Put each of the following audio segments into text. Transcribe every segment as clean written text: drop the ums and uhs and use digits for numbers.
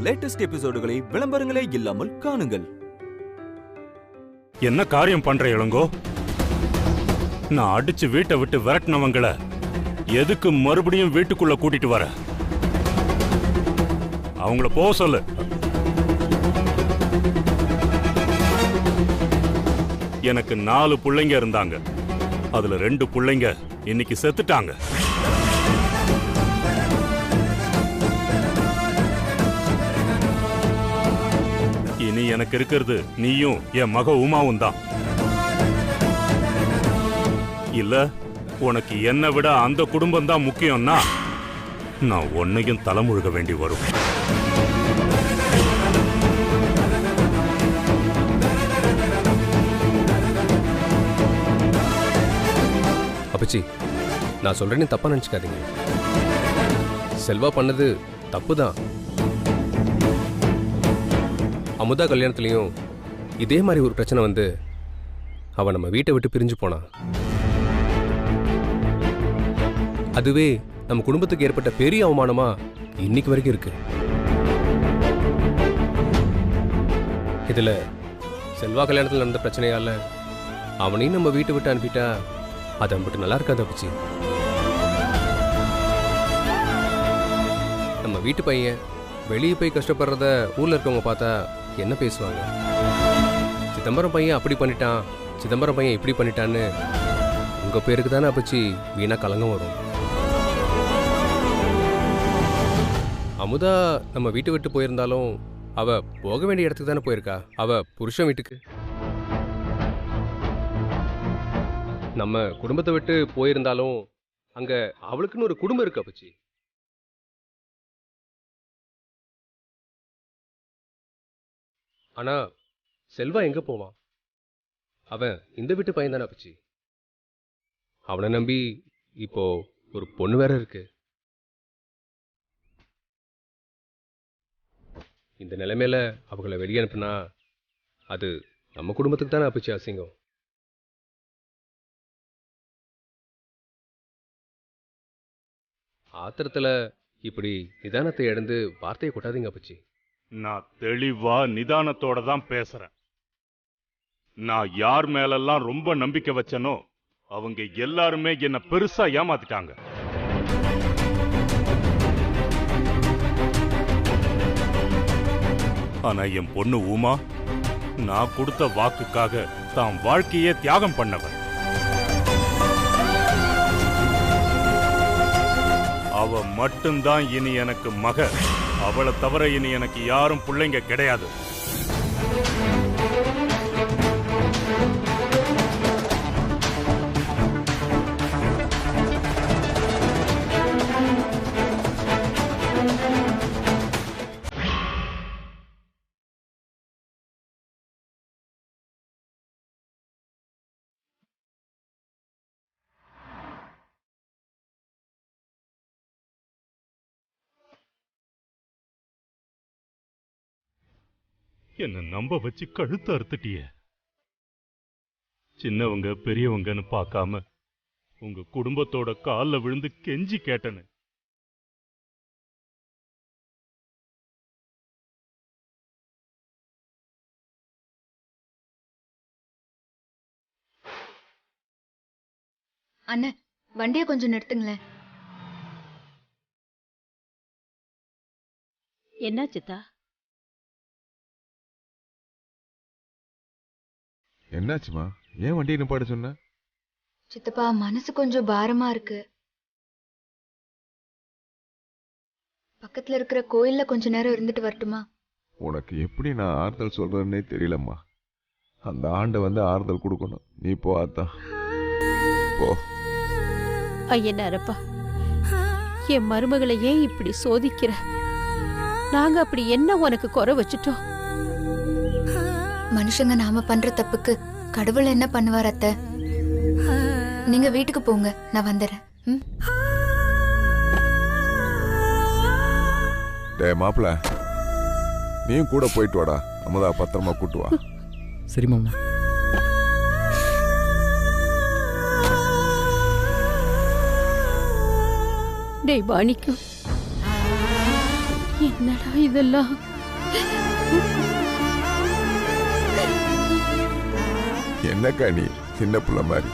Latest எபிசோடுகளை விளம்பரங்களே இல்லாமல் காணுங்கள். என்ன காரியம் பண்ற இளங்கோ? நான் அடிச்சு வீட்டை விட்டு விரட்டினவங்களை எதுக்கு மறுபடியும் வீட்டுக்குள்ள கூட்டிட்டு வர? அவங்கள போக சொல்லு. எனக்கு 4 பிள்ளைங்க இருந்தாங்க. அதுல 2 பிள்ளைங்க இன்னைக்கு செத்துட்டாங்க. இனி எனக்கு இருக்கிறது நீயும் என் மக உமாவும் தான். இல்ல உனக்கு என்னை விட அந்த குடும்பம் தான் முக்கியம்னா நான் உன்னையும் தலைமுழுக வேண்டி வரும். அப்பச்சி, நான் சொல்றேன்னு தப்பா நினைச்சுக்காதீங்க. செல்வா பண்ணது தப்பு தான். அமுதா கல்யாணத்துலயும் இதே மாதிரி ஒரு பிரச்சனை வந்து அவ நம்ம வீட்டை விட்டு பிரிஞ்சு போனா. அதுவே நம்ம குடும்பத்துக்கு ஏற்பட்ட பெரிய அவமானமா இன்னைக்கு வரைக்கும் இருக்கு. இதுல செல்வா கல்யாணத்துல நடந்த பிரச்சனையால அவனையும் நம்ம வீட்டை விட்டு அனுப்பிட்டா அது மட்டும் நல்லா இருக்காது அப்பச்சி. நம்ம வீட்டு பையன் வெளியே போய் கஷ்டப்படுறத ஊர்ல இருக்கவங்க பார்த்தா என்ன பேசுவாங்க? சிதம்பரம் பையன் அப்படி பண்ணிட்டான், சிதம்பரம் பையன் இப்படி பண்ணிட்டான்னு உங்க பேருக்கு தானே அப்பச்சி வீணா கலங்கம் வரும். அமுதா நம்ம வீட்டை விட்டு போயிருந்தாலும் அவ போக வேண்டிய இடத்துக்கு தானே போயிருக்கா, அவ புருஷன் வீட்டுக்கு. நம்ம குடும்பத்தை விட்டு போயிருந்தாலும் அங்க அவளுக்குன்னு ஒரு குடும்பம் இருக்கு அப்பச்சி. ஆனா செல்வா எங்க போவான்? அவன் இந்த வீட்டு பையன் தானே அப்பச்சி. அவனை நம்பி இப்போ ஒரு பொண்ணு வேற இருக்கு. இந்த நிலைமையில அவங்கள வெளியே அனுப்புனா அது நம்ம குடும்பத்துக்கு தானே அப்பச்சி அசிங்கம். ஆத்திரத்துல இப்படி நிதானத்தை இழந்து வார்த்தையை கொட்டாதீங்க அப்பச்சி. நான் தெளிவா நிதானத்தோட தான் பேசுறேன். நான் யார் மேலெல்லாம் ரொம்ப நம்பிக்கை வச்சனோ அவங்க எல்லாருமே என்ன பெருசா ஏமாத்திட்டாங்க. ஆனா என் பொண்ணு உமா நான் கொடுத்த வாக்குக்காக தான் வாழ்க்கையே தியாகம் பண்ணவன். அவ மட்டும்தான் இனி எனக்கு மக. அவளை தவிர இனி எனக்கு யாரும் பிள்ளைங்க கிடையாது. என்ன நம்ப வச்சு கழுத்து அறுத்துட்டிய. சின்னவங்க பெரியவங்கன்னு பார்க்காம உங்க குடும்பத்தோட கால்ல விழுந்து கெஞ்சி கேட்டனு. அண்ணா, வண்டியை கொஞ்சம் நிறுத்துங்களேன். என்ன சித்தா? என்னாச்சுமா? ஏன் வண்டியை நிப்பாட சொன்ன? சித்தப்பா, மனசு கொஞ்சம் பாரமா இருக்கு. பக்கத்துல இருக்கிற கோயில்ல கொஞ்ச நேரம் இருந்துட்டு வரட்டுமா? உனக்கு எப்படி நான் ஆறுதல் சொல்றேன்னே தெரியலம்மா. அந்த ஆண்டை வந்து ஆறுதல் கொடுக்கணும். நீ போ அத்தா, போ. ஐயனாரப்பா, என் மருமகளை ஏன் இப்படி சோதிக்கிற? நாங்க அப்படி என்ன உனக்கு குறை வச்சுட்டோம்? மனுஷங்க நாம பண்ற தப்புக்கு கடவுள் என்ன பண்ணுவார் அத்தை? நீங்க வீட்டுக்கு போங்க, நான் வந்துடுறேன். டே மாப்பிள்ள, நீயும் கூட போயிட்டு வாடா. அமுதா பத்திரமா கூட்டு வா. சரி மாமா. டேய் மாணிக்கம், என்னடா இதெல்லாம்? என்னக்கா நீ சின்ன புள்ள மாதிரி?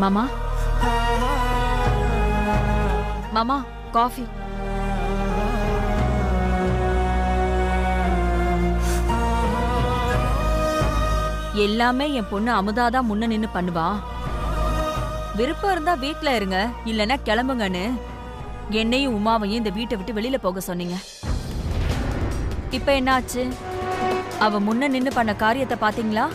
மாமா மாமா காஃபி. எல்லாமே என் பொண்ணு அமுதாதான் முன்ன நின்னு பண்ணுவா. விருப்பம் இருந்தா வீட்ல இருங்க, இல்லனா கிளம்புங்கன்னு என்னையும் உமாவையும் இந்த வீட்டை விட்டு வெளியில போக சொன்னீங்க. இப்ப என்னாச்சு? அவ முன்ன நின்னு பண்ண காரியத்தை பாத்தீங்களா?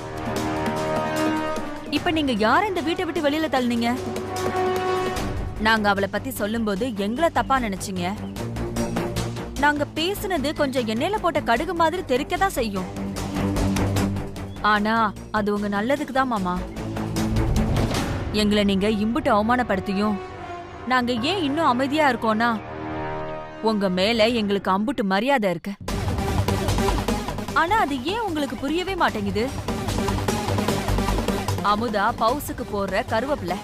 இப்ப நீங்க யார இந்த வீட்டை விட்டு வெளியில தள்ளுனீங்க? நாங்க அவளை பத்தி சொல்லும்போது எங்களை தப்பா நினைச்சீங்க. நாங்க பேசுனது கொஞ்சம் எண்ணெயில போட்ட கடுகு மாதிரி தெரிக்கதான் செய்யும். ஆனா அது உங்க நல்லதுக்கு தான் மாமா. எங்களை நீங்க இம்புட்டு அவமானப்படுத்தியும் நாங்க ஏன் இன்னும் அமைதியா இருக்கோம்னா உங்க மேல எங்களுக்கு அம்புட்டு மரியாதை இருக்கு. ஆனா அது ஏன் உங்களுக்கு புரியவே மாட்டேங்குது? அமுதா பவுசுக்கு போடுற கருவேப்பிலை,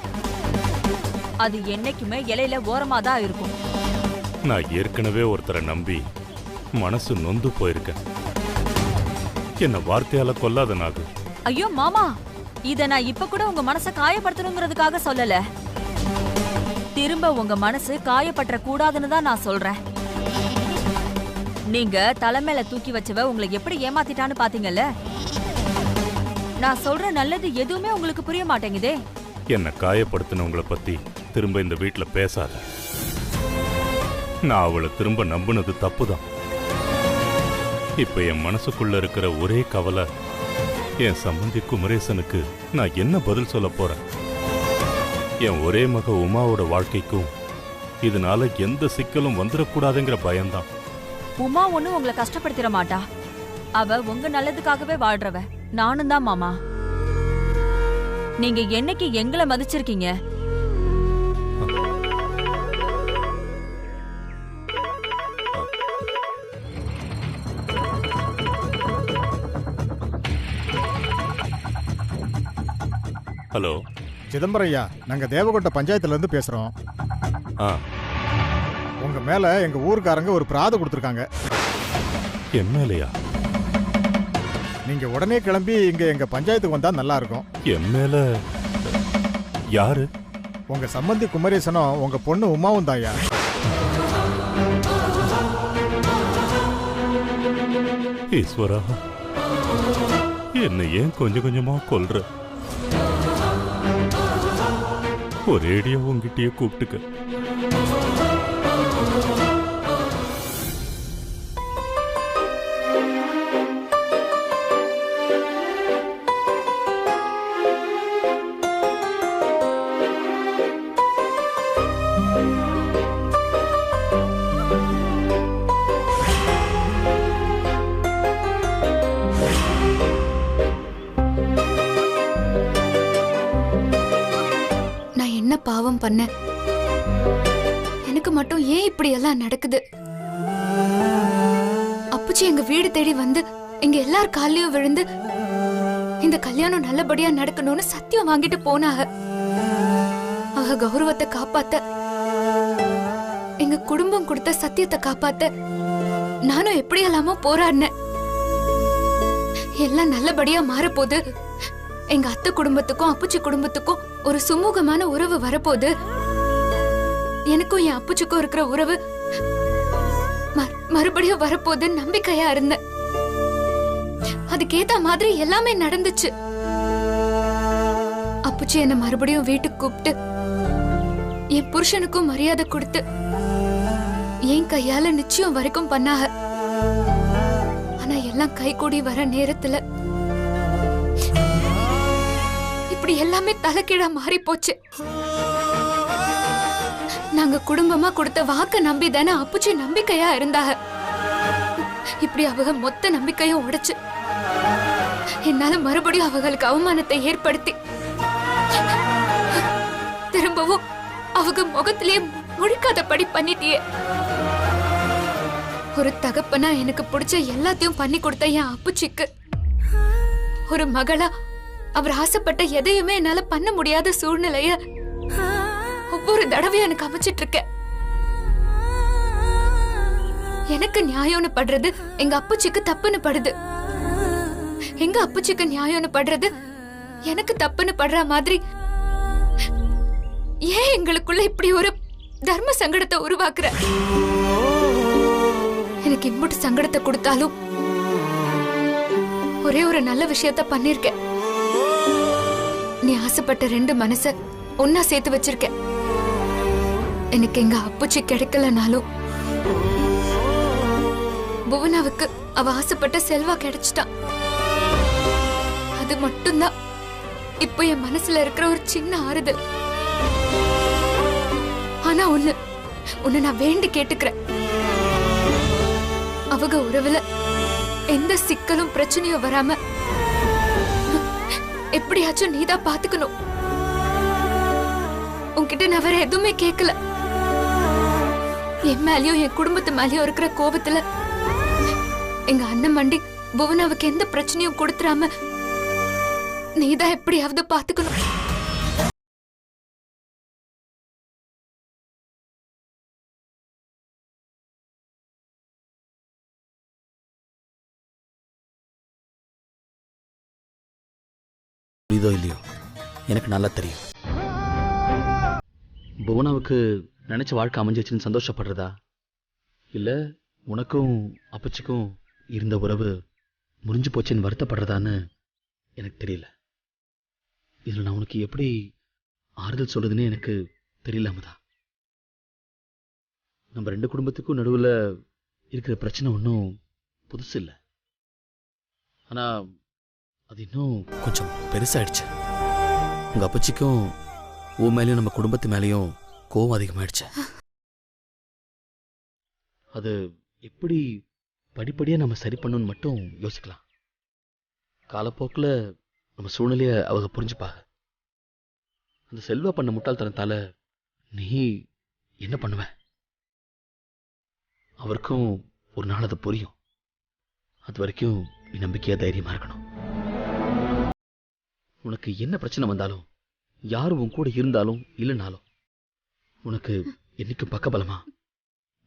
அது என்னைக்குமே இலையில ஓரமாதான் இருக்கும். நான் ஏற்கனவே ஒருத்தரை நம்பி மனசு நொந்து போயிருக்கேன். என்ன வார்த்தையால கொல்லாத நாகு. ஐயோ மாமா, இத நான் இப்ப கூட உங்க மனசை காயப்படுத்தணுங்கிறதுக்காக சொல்லல. திரும்ப உங்க மனசு காயப்பற்ற கூடாதுன்னு தான் நான் சொல்றேன். நீங்க தலைமையில தூக்கி வச்சவ உங்களை எப்படி ஏமாத்திட்டான்னு பாத்தீங்கல்ல. நான் சொல்ற நல்லது எதுவுமே உங்களுக்கு புரிய மாட்டேங்குதே. என்ன காயப்படுத்தினவங்களை பத்தி திரும்ப இந்த வீட்டுல பேசாத. நான் அவளை திரும்ப நம்பினது தப்புதான். இப்ப என் மனசுக்குள்ள இருக்கிற ஒரே கவலை, என் சம்பந்தி குமரேசனுக்கு நான் என்ன பதில் சொல்ல போறேன்? என் ஒரே மக உமாவோட வாழ்க்கைக்கும் இதனால எந்த சிக்கலும் வந்துடக்கூடாதுங்கிற பயம்தான். உமா ஒண்ணும் உங்களை கஷ்டப்படுத்திட மாட்டா. அவ உங்க நல்லதுக்காகவே வாழ்றவ. நானும் தான் மாமா. நீங்க என்னைக்கு எங்களை மதிச்சிருக்கீங்க? ஹலோ சிதம்பரம் ஐயா, நாங்க தேவகோட்டை பஞ்சாயத்துல இருந்து பேசுறோம். உங்க மேல எங்க ஊருக்காரங்க ஒரு பிராத கொடுத்திருக்காங்க. என் மேலையா? நீங்க உடனே கிளம்பி இங்க எங்க பஞ்சாயத்துக்கு வந்தா நல்லா இருக்கும். என் மேல யாரு? உங்க சம்பந்தி குமரேசனும் உங்க பொண்ணு உமாவும் தான் ஐயா. ஈஸ்வரா, என்ன ஏன் கொஞ்சம் கொஞ்சமா கொல்ற? ஒரேடியா உங்ககிட்டயே கூப்பிட்டுக்க. பாவம் பண்ண எனக்கு மட்டும் ஏன் இப்படி எல்லாம் நடக்குது? அப்புச்சி எங்க வீடு தேடி வந்து எங்க எல்லார் காலையும் விழுந்து இந்த கல்யாணம் நல்லபடியா நடக்கணும்னு சத்தியம் வாங்கிட்டு போனாக. அவ கௌரவத்தை காப்பாத்த, எங்க குடும்பம் கொடுத்த சத்தியத்தை காப்பாத்த நானும் எப்படி எல்லாமோ போராடினேன். எல்லாம் நல்லபடியா மாறப்போது. எங்க அத்தை குடும்பத்துக்கும் அப்புச்சி குடும்பத்துக்கும் ஒரு சுமூகமான உறவு வரப்போது. எனக்கும் என் அப்புச்சிக்கும் இருக்கிற உறவு மறுபடியும் வரப்போது நம்பிக்கையா இருந்தேன். அதுக்கேத்த மாதிரி எல்லாமே நடந்துச்சு. அப்புச்சி என்ன மறுபடியும் வீட்டுக்கு கூப்பிட்டு என் புருஷனுக்கும் மரியாதை கொடுத்து என் கையால நிச்சயம் வரைக்கும் பண்ணாக. ஆனா எல்லாம் கைகூடி வர நேரத்துல இப்படி எல்லாமே தலைகீழா மாறி போச்சு. நாங்க குடும்பமா கொடுத்த வாக்க நம்பி தானே அப்புச்சி நம்பிக்கையா இருந்தாக. இப்படி அவங்க மொத்த நம்பிக்கையும் உடைச்சு என்னால மறுபடியும் அவங்களுக்கு அவமானத்தை ஏற்படுத்தி திரும்பவும் அவங்க முகத்திலேயே முழிக்காதபடி பண்ணிட்டியே. ஒரு தகப்பனா எனக்கு பிடிச்ச எல்லாத்தையும் பண்ணி கொடுத்த என் அப்புச்சிக்கு ஒரு மகளா அவர் ஆசைப்பட்ட எதையுமே என்னால பண்ண முடியாத சூழ்நிலைய ஒவ்வொரு தடவையும் எனக்கு அமைச்சிட்டு இருக்க. எனக்கு நியாயம்னு படுறது எங்க அப்புச்சிக்கு தப்புன்னு படுது. எங்க அப்புச்சிக்கு நியாயம்னு படுறது எனக்கு தப்புன்னு படுற மாதிரி ஏன் எங்களுக்குள்ள இப்படி ஒரு தர்ம சங்கடத்தை உருவாக்குற? எனக்கு இம்புட்டு சங்கடத்தை கொடுத்தாலும் ஒரே ஒரு நல்ல விஷயத்த பண்ணிருக்க. நீ ஆசைப்பட்ட 2 மனச ஒன்னா சேர்த்து வச்சிருக்க. எனக்கு எங்க அப்புச்சி கிடைக்கலனாலும் புவனாவுக்கு அவ ஆசைப்பட்ட செல்வா கிடைச்சிட்டான். அது மட்டும்தான் இப்போ என் மனசுல இருக்கிற ஒரு சின்ன ஆறுதல். ஆனா ஒண்ணு நான் வேண்டி கேட்டுக்கிறேன். அவங்க உறவுல எந்த சிக்கலும் பிரச்சனையும் வராம எப்படியாச்சும் நீதான் பாத்துக்கணும். உன்கிட்ட நான் வேற எதுவுமே கேட்கல. என் மேலயும் என் குடும்பத்து மேலயும் இருக்கிற கோபத்துல எங்க அண்ணன் மண்டி புவனாவுக்கு எந்த பிரச்சனையும் கொடுத்துறாம நீதான் எப்படியாவது பாத்துக்கணும். புரியுதோ இல்லையோ எனக்கு நல்லா தெரியும். புவனாவுக்கு நினைச்ச வாழ்க்கை அமைஞ்சிச்சுன்னு சந்தோஷப்படுறதா, இல்ல உனக்கும் அப்பச்சிக்கும் இருந்த உறவு முறிஞ்சு போச்சுன்னு வருத்தப்படுறதான்னு எனக்கு தெரியல. இதுல நான் உனக்கு எப்படி ஆறுதல் சொல்றதுன்னு எனக்கு தெரியல அமுதா. நம்ம 2 குடும்பத்துக்கும் நடுவில் இருக்கிற பிரச்சனை ஒன்றும் புதுசு இல்லை. ஆனா அது இன்னும் கொஞ்சம் பெருசாயிடுச்சு. உங்க அப்பச்சிக்கும் உன் மேலேயும் நம்ம குடும்பத்து மேலேயும் கோவம் அதிகமாயிடுச்சு. அது எப்படி படிப்படியா நம்ம சரி பண்ணணும்னு மட்டும் யோசிக்கலாம். காலப்போக்கில் நம்ம சூழ்நிலைய அவங்க புரிஞ்சுப்பாங்க. அந்த செல்வா பண்ண முட்டாள்தனத்தால நீ என்ன பண்ணுவ? அவருக்கும் ஒரு நாள் அது புரியும். அது வரைக்கும் நீ நம்பிக்கையா தைரியமா இருக்கணும். உனக்கு என்ன பிரச்சனை வந்தாலும், யாரும் உன் கூட இருந்தாலும் இல்லைனாலும், உனக்கு என்னைக்கும் பக்கபலமா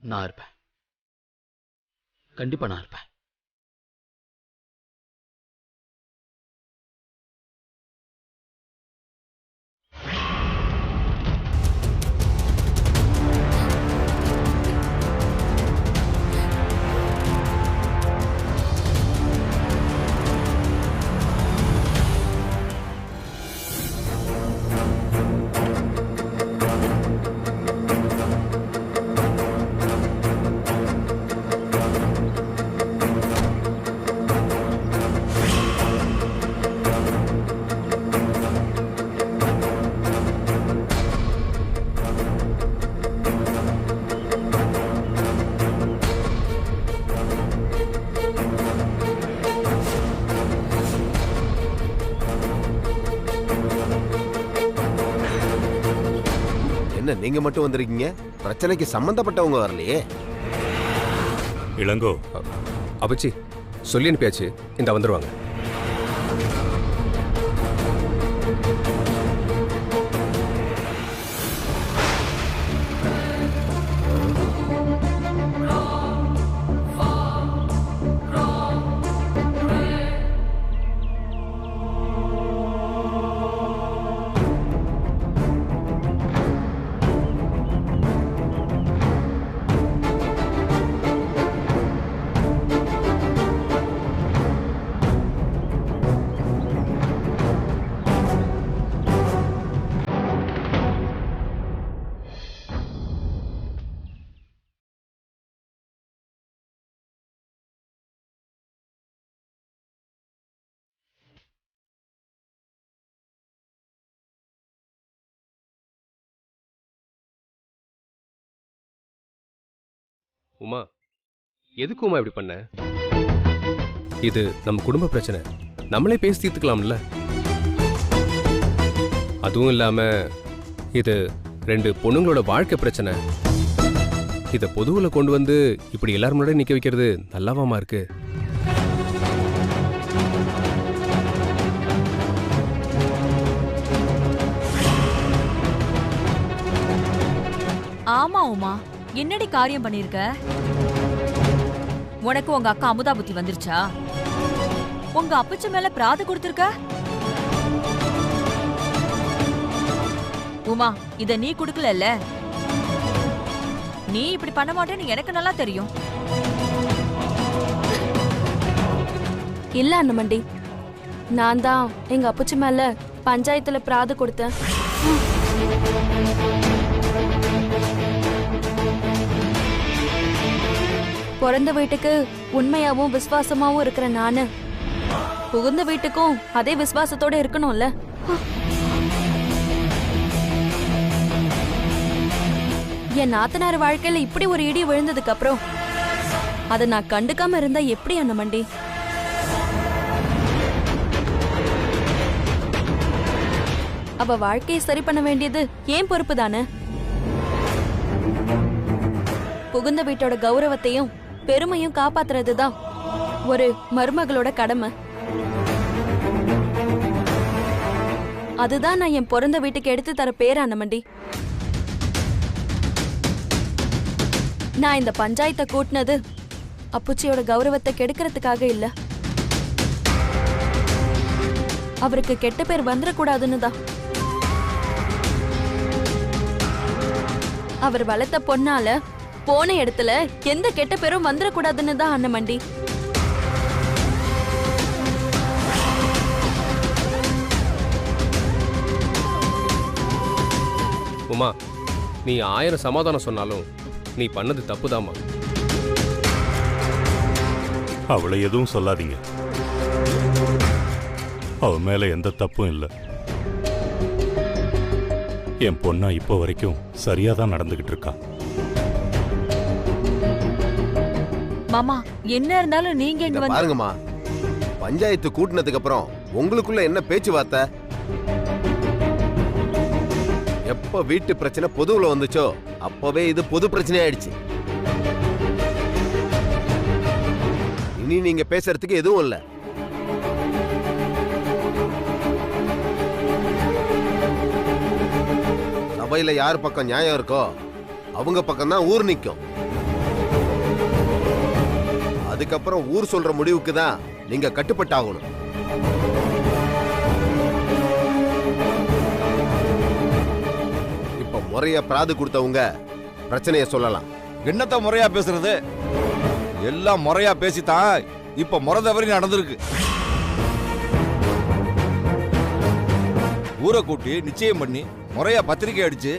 நான் இருப்பேன். கண்டிப்பா நான் இருப்பேன். என்ன நீங்க மட்டும் வந்திருக்கீங்க? பிரச்சனைக்கு சம்பந்தப்பட்டவங்க வரலையே. இளங்கோ, அப்பச்சி சொல்லி அனுப்பியாச்சு, இந்த வந்துருவாங்க. உமா, எதுக்கு உமா இப்படி பண்ண? இது நம்ம குடும்ப பிரச்சனை, நம்மளே பேசி தீர்த்துக்கலாம்ல. அதுவும் இல்லாம இது 2 பொண்ணுங்களோட வாழ்க்கை பிரச்சனை. இதை பொதுவுல கொண்டு வந்து இப்படி எல்லாரும் முன்னாடி நிக்க வைக்கிறது நல்லாவாமா இருக்கு? ஆமா உமா, என்னடி காரியம் பண்ணிருக்க? உனக்கு உங்க அக்கா அமுதா புத்தி வந்துருச்சா? உங்க அப்பச்சி மேல பிராது கொடுத்திருக்க? உமா, இத நீ குடுக்கல. நீ இப்படி பண்ண மாட்டேன்னு எனக்கு நல்லா தெரியும். இல்ல அண்ணமண்டி, நான் தான் எங்க அப்பச்சி மேல பஞ்சாயத்துல பிராது கொடுத்தேன். பிறந்த வீட்டுக்கு உண்மையாவும் விசுவாசமாவும் இருக்கிற நானு புகுந்த வீட்டுக்கும் அதே விசுவாசத்தோட இருக்கணும்ல. என் நாத்தனார் வாழ்க்கையில இப்படி ஒரு இடி விழுந்ததுக்கு அப்புறம் அதை நான் கண்டுக்காம இருந்தா எப்படி அண்ணமண்டி? அவ வாழ்க்கையை சரி பண்ண வேண்டியது ஏன் பொறுப்பு தானே? புகுந்த வீட்டோட கௌரவத்தையும் பெருமையும் காப்பாத்துறதுதான் ஒரு மருமகளோட கடமை. அதுதான் நான் என் பிறந்த வீட்டுக்கு எடுத்து தர பேர் அண்ணமண்டி. நான் இந்த பஞ்சாயத்தை கூட்டினது அப்புச்சியோட கௌரவத்தை கெடுக்கிறதுக்காக இல்ல, அவருக்கு கெட்ட பேர் வந்துடக்கூடாதுன்னு தான். அவர் வளர்த்த பொண்ணால போன இடத்துல எந்த கெட்ட பேரும் வந்துடக்கூடாதுன்னு தான் அண்ணமண்டி. உமா, நீ 1000 சமாதானம் சொன்னாலும் நீ பண்ணது தப்புதாமா. அவளை எதுவும் சொல்லாதீங்க. அவ மேல எந்த தப்பும் இல்லை. என் பொண்ணா இப்போ வரைக்கும் சரியாதான் நடந்துகிட்டு இருக்கா. மாமா, என்ன இருந்தாலும் நீங்க இங்க வந்து பாருங்கம்மா, பஞ்சாயத்து கூட்டினதுக்கு அப்புறம் உங்களுக்குள்ள என்ன பேச்சுவார்த்தை? எப்ப வீட்டு பிரச்சனை பொதுவுல வந்துச்சோ அப்பவே இது பொது பிரச்சனை ஆயிடுச்சு. இனி நீங்க பேசுறதுக்கு எதுவும் இல்ல. சபையில யார் பக்கம் நியாயம் இருக்கோ அவங்க பக்கம் தான் ஊர் நிக்கும். அதுக்கப்புறம் ஊர் சொல்ற முடிவுக்கு தான் நீங்க கட்டுப்பட்டாகணும். இப்ப முறையா பிராது கொடுத்தவங்க பிரச்சனைய சொல்லலாம். என்னத்த முறையா பேசுறது? எல்லாம் முறையா பேசித்தான் இப்ப முறை தவறி நடந்திருக்கு. ஊரை கூட்டி நிச்சயம் பண்ணி முறையா பத்திரிக்கை அடிச்சு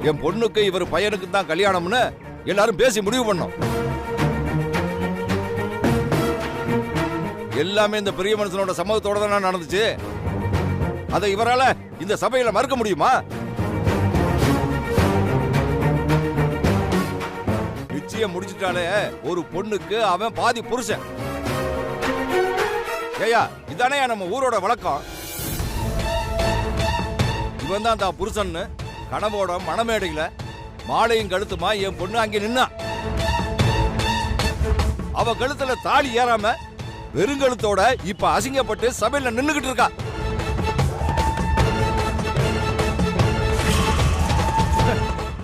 என் பொண்ணுக்கு இவர் பையனுக்கு தான் கல்யாணம்னு எல்லாரும் பேசி முடிவு பண்ணோம். எல்லாமே இந்த பெரிய மனுஷனோட சம்மதத்தோட தான் நடந்துச்சு. அதை இவரால இந்த சபையில மறுக்க முடியுமா? நிச்சயம் முடிச்சிட்டாலே ஒரு பொண்ணுக்கு அவன் பாதி புருஷன். ஏயா, இதானே நம்ம ஊரோட வழக்கம். இவன் தான் தான் புருஷன்னு கனவோட மணமேடையில மாலையும் கழுத்துமா என் பொண்ணு அங்கே நின்னா. அவ கழுத்துல தாலி ஏறாம வெறுங்கழுத்தோட இப்ப அசிங்கப்பட்டு சபையில நின்னுகிட்டு இருக்கா.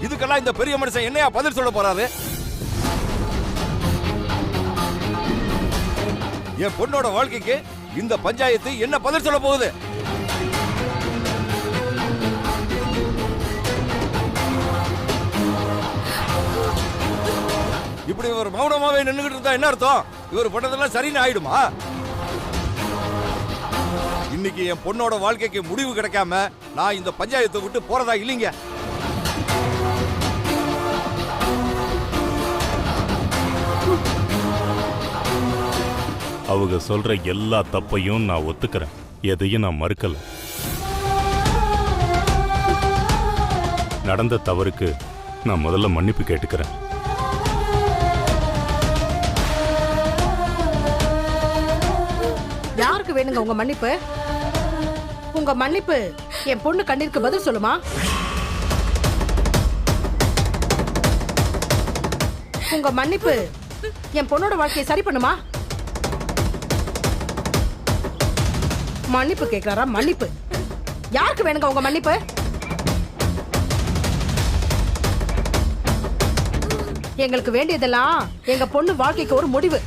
இதுக்கெல்லாம் இந்த பெரிய மனுஷன் என்னையா பதில் சொல்ல போறாரு? என் பொண்ணோட வாழ்க்கைக்கு இந்த பஞ்சாயத்து என்ன பதில் சொல்ல போகுது? இப்படி ஒரு மௌனமாவே நின்னுகிட்டு இருந்தா என்ன அர்த்தம்? இவர் பண்ணதெல்லாம் சரின்னு ஆயிடுமா? இன்னைக்கு என் பொண்ணோட வாழ்க்கைக்கு முடிவு கிடைக்காம நான் இந்த பஞ்சாயத்தை விட்டு போறதா இல்லைங்க. அவங்க சொல்ற எல்லா தப்பையும் நான் ஒத்துக்கிறேன். எதையும் நான் மறுக்கல. நடந்த தவறுக்கு நான் முதல்ல மன்னிப்பு கேட்டுக்கிறேன். வேணுங்க உங்க மன்னிப்பு? உங்க மன்னிப்பு என் பொண்ணு கண்ணீருக்கு பதில் சொல்லுமா? உங்க மன்னிப்பு என் பொண்ணோட வாழ்க்கையை சரி பண்ணுமா? மன்னிப்பு கேட்கிறாரா? மன்னிப்பு யாருக்கு வேணுங்க உங்க மன்னிப்பு? எங்களுக்கு வேண்டியதெல்லாம் எங்க பொண்ணு வாழ்க்கைக்கு ஒரு முடிவு.